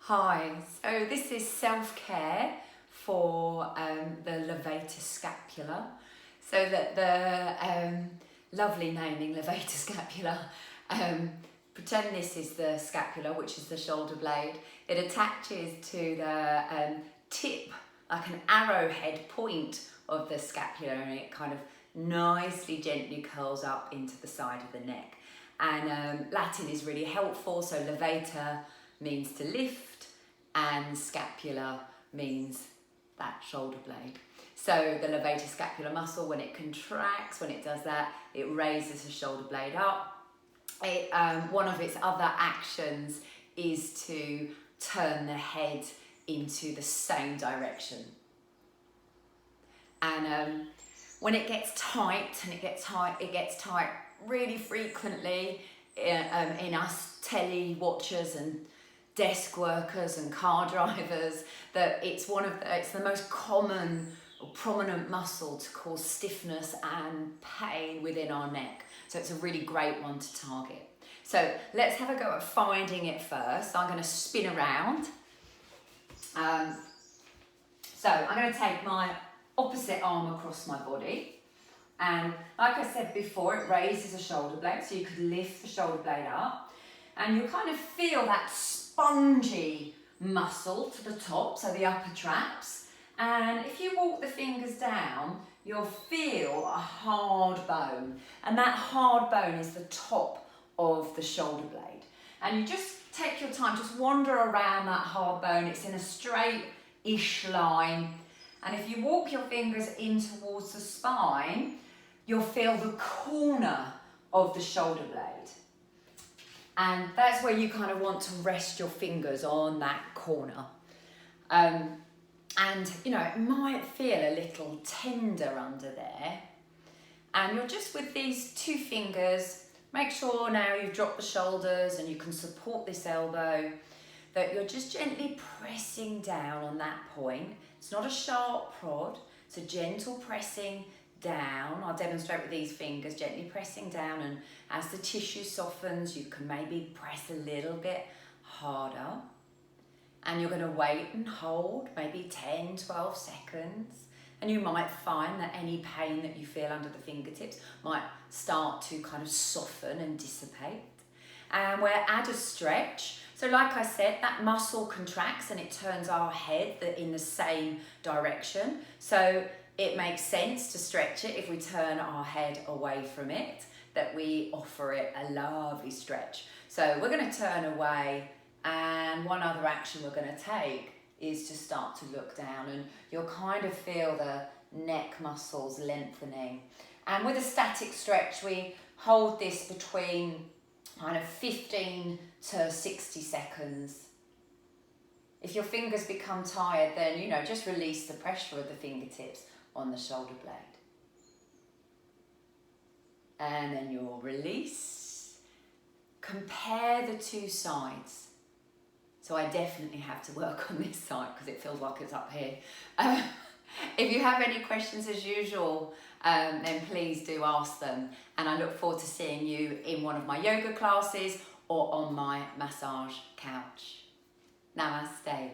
Hi, so this is self-care for the Levator Scapula. So that the lovely naming Levator Scapula, pretend this is the scapula, which is the shoulder blade. It attaches to the tip, like an arrowhead point of the scapula, and it kind of nicely, gently curls up into the side of the neck. And Latin is really helpful, so levator means to lift, and scapula means that shoulder blade. So the levator scapular muscle, when it contracts, when it does that, it raises the shoulder blade up. One of its other actions is to turn the head into the same direction. And when it gets tight, and it gets tight really frequently in us telly watchers and desk workers and car drivers, that it's the most common or prominent muscle to cause stiffness and pain within our neck. So it's a really great one to target. So let's have a go at finding it first. I'm going to spin around. So I'm going to take my opposite arm across my body. And like I said before, it raises the shoulder blade, so you could lift the shoulder blade up. And you kind of feel that spongy muscle to the top, so the upper traps. And if you walk the fingers down, you'll feel a hard bone. And that hard bone is the top of the shoulder blade. And you just take your time, just wander around that hard bone. It's in a straight-ish line. And if you walk your fingers in towards the spine, you'll feel the corner of the shoulder blade. And that's where you kind of want to rest your fingers on that corner. And, you know, it might feel a little tender under there. And you're just with these two fingers, make sure now you've dropped the shoulders and you can support this elbow, that you're just gently pressing down on that point. It's not a sharp prod, it's a gentle pressing down. I'll demonstrate with these fingers, gently pressing down, and as the tissue softens, you can maybe press a little bit harder. And you're going to wait and hold maybe 10, 12 seconds. And you might find that any pain that you feel under the fingertips might start to kind of soften and dissipate. And we're at a stretch. So like I said, that muscle contracts and it turns our head in the same direction. So it makes sense to stretch it if we turn our head away from it, that we offer it a lovely stretch. So we're going to turn away, and one other action we're going to take is to start to look down, and you'll kind of feel the neck muscles lengthening. And with a static stretch, we hold this between kind of 15 to 60 seconds. If your fingers become tired, then, you know, just release the pressure of the fingertips on the shoulder blade. And then you'll release. Compare the two sides. So I definitely have to work on this side because it feels like it's up here. If you have any questions as usual, then please do ask them. And I look forward to seeing you in one of my yoga classes or on my massage couch. Namaste.